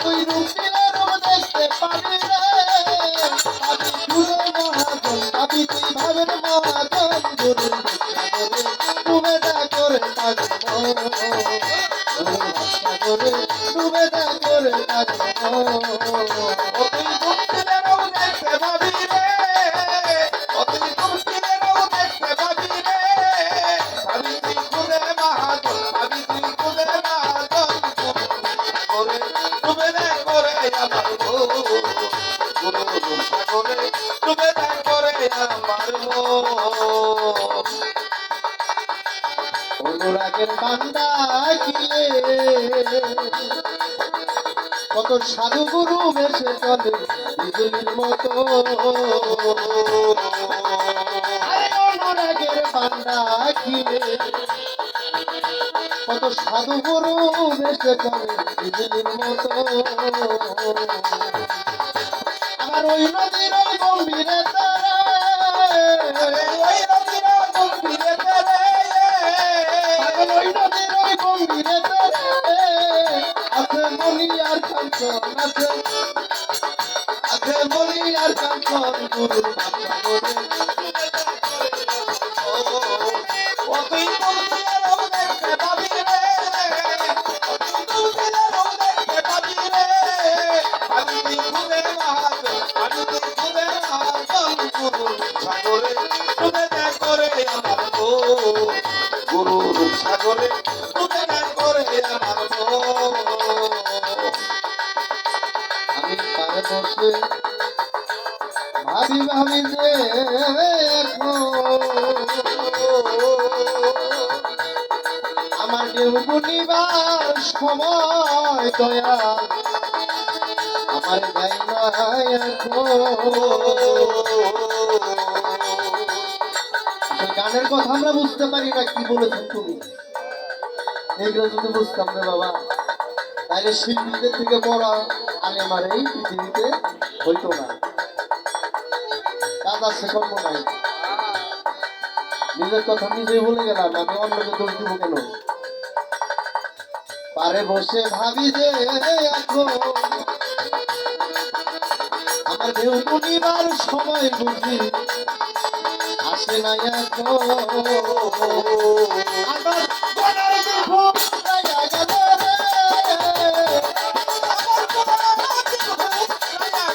তুই রূপসিলে রূপ দেখতে পাবি রে, পাবি তুই মহাজন, পাবি তুই ভাবের মহাজন, গুরুর সাগরে ডুবে দা করে থাকবো, গুরুর সাগরে ডুবে দা করে থাকবো। তুই রূপসিলে রূপ দেখতে পাবি রে, তুই রূপসিলে রূপ দেখতে পাবি রে, পাবি তুই খুদে মহাজন, পাবি তুই খুদে মহাজন, গুরুর সাগরে ডুবে দা করে আমার গুরুর সাগরে ডুবে দা করে আমার অনুরাগের বান্দা কিলে কত সাধু গুরু বেশে চলে বিজুলির মতো, অনুরাগের বান্দা কিলে কত সাধু গুরু বেশে চলে বিজুলির মতো। আমার ওই নদীর ওই গম্ভীরে তারা, ওই নদীর ওই গম্ভীরে তারা, ওই নদীর ওই গম্ভীরে তারা আছে মনি আর কাঞ্চন, আছে মনি আর কাঞ্চন, গুরুর সাগরে তুই দেখতে পাবি রে, দেখতে পাবি রে, আমি তুই খুদে মহাজন, আমি তুই খুদে মহাজন, গুরুর সাগরে ডুবে দা করে আমার গুরুর সাগরে ডুবে দা করে আমার আমি পারে বসে ভাবি ভাবি যে আমার ঢেউ বুনিবার সময় দয়া আমার দেয় না গানের কথা আমরা বুঝতে পারি না, কি বলেছেন তুমি এগুলো যদি বুঝতাম না বাবা, তাহলে শিল্পীদের থেকে বড় আলেমার এই পৃথিবীতে হইতো না। কাজ আছে, কর্ম নাই, নিজের কথা নিজেই বলে গেলাম, আমি অন্যকে দোষ দিব কেন? পারে বসে ভাবি যে এখন আমার ঢেউ বুনিবার সময় বুঝি আসে না এখন, আমার গলার দুঃখ রাইয়া গেল রে, আমার গলার দুঃখ রাইয়া গেল রে, আমার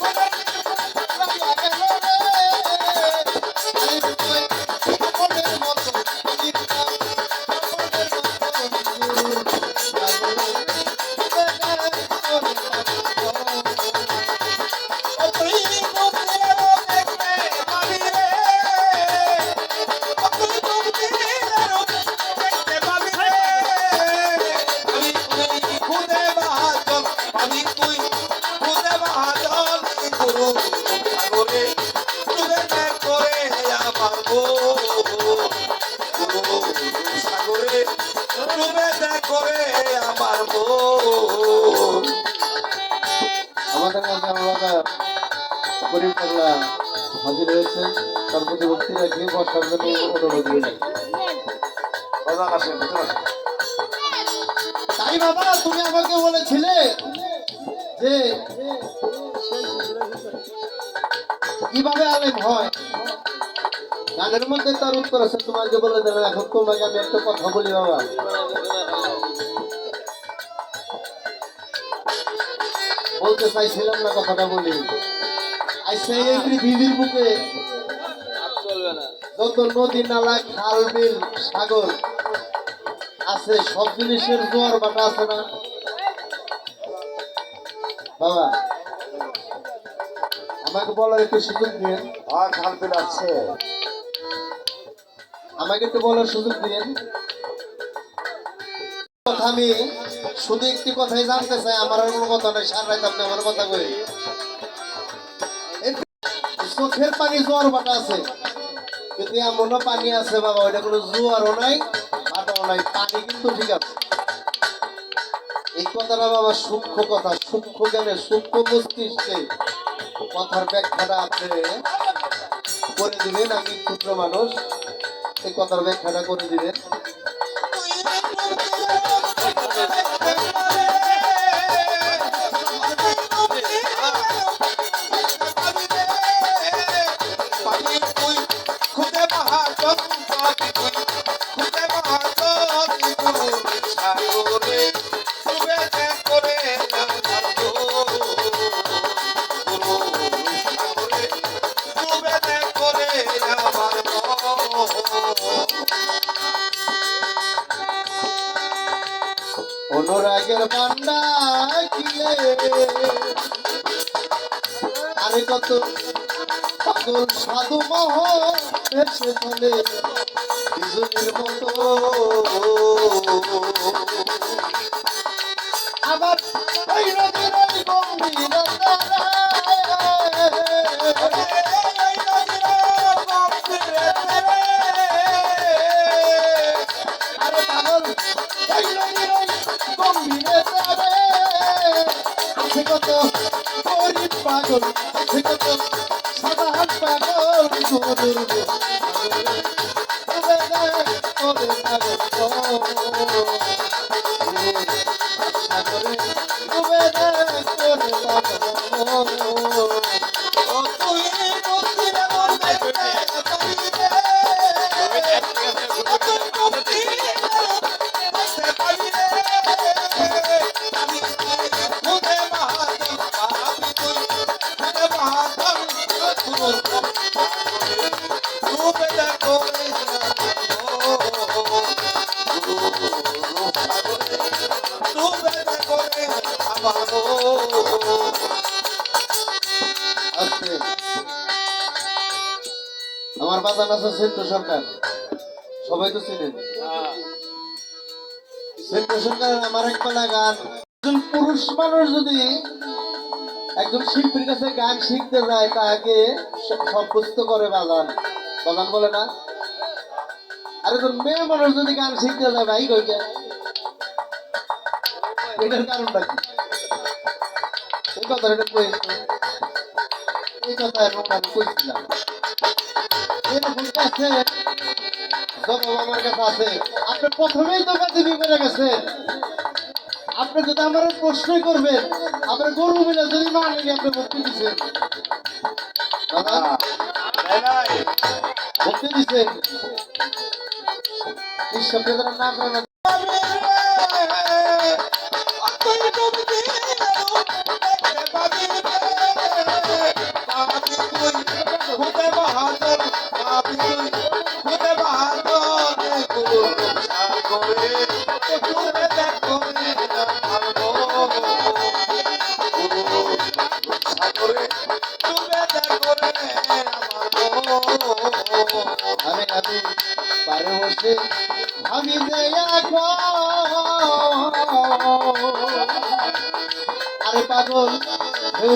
গলার দুঃখ রাইয়া গেল রে, আমি তুই সকলের মতো চিন্তা সকলের সাগরে ডুবে দা করে আমার আমাদের মধ্যে আমরা গরিব পাগলা হাজির হয়েছে, তার প্রতি ভক্তি রাখি বসার জন্য অনুরোধ করি। তাই বাবা তুমি আমাকে বলেছিলে যে কিভাবে আলেম হয়, গানের মধ্যে তার উত্তর আছে, তোমাকে বলে দেবেন। এখন তোমাকে আমি একটা কথা বলি বাবা, বলতে চাইছিলাম না, কথাটা বলি। আজকে এই পৃথিবীর বুকে যত নদী নালা খাল বিল সাগর আছে, সব জিনিসের জোয়ার বাটা আছে না বাবা? আমাকে বলার একটু সুযোগ দিন। খাল বিল আছে, আমাকে একটু বলার সুযোগ দিন। আমি শুধু একটি কথাই জানতে চাই, আমার আর কোনো কথা নাই, সারা রাত আপনি আমার কথা কই। চোখের পানি জোয়ার বাটা আছে, কিন্তু এমনও পানি আছে বাবা, ওইটা কোনো জোয়ারও নাই বাটাও নাই, পানি কিন্তু ঠিক আছে। এই কথাটা বাবা সূক্ষ্ম কথা, সূক্ষ্ম জ্ঞানে সূক্ষ্ম মস্তিষ্কে কথার ব্যাখ্যাটা আপনি করে দিবেন। আমি ক্ষুদ্র মানুষ, এই কথার ব্যাখ্যাটা করে দিবেন। অনুরাগের বান্ডা কিলে আরে কত পাগল সাধু মহ এসে চলে বিজুলির মতো আবার ওই নদীর ওই গম্ভীরতা আরে পাগল ওই নদীর ওই গম্ভীরতা আছে কত গরিব পাগল আছে কত সাধারণ পাগল গরুর সাগরে ডুবে আজকে আমার বাজান আছে সেন্টু সরকার, সবাই তো চিনেন সেন্টু সরকারের আমার এক পালা গান। একজন পুরুষ মানুষ যদি একজন শিল্পীর কাছে গান শিখতে যায় তাকে সন্তুষ্ট করে বাজান, বাজান বলে না। আর একজন মেয়ে মানুষ যদি গান শিখতে যায় ভাই কই গে, এটার কারণটা কি? এই কথাটা কই, এই কথা এখন আমি কইছিলাম এরকম কাছে জবাব আমার কাছে আছে। আপনি প্রথমেই তো কাজে করে গেছেন, আপনি যদি আমার প্রশ্নই করবেন আপনার গরু মিলে যদি মানেনি আপনি ভক্তি দিচ্ছেন, ভক্তি দিচ্ছেন ঈশ্বরকে যারা না করে না আমি পারে বসে ভাবি যে আরে পাগল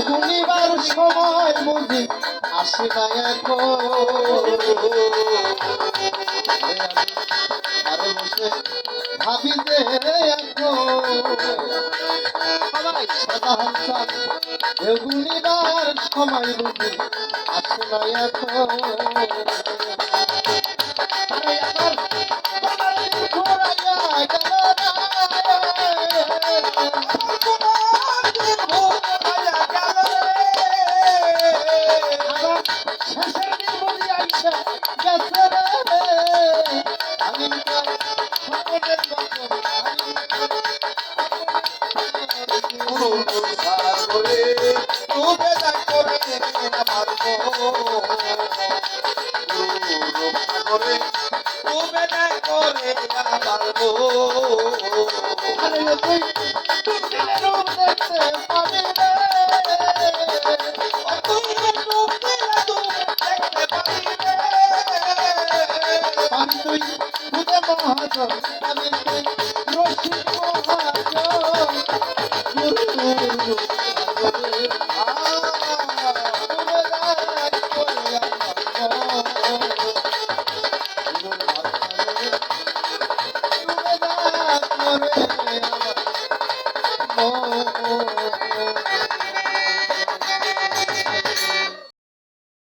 ঘুমিবার সময় বুঝি আসে না এখন আরে বসে ভাবি যে সাদা হাসা ঘুমিবার সময় বুঝি আসে না এখন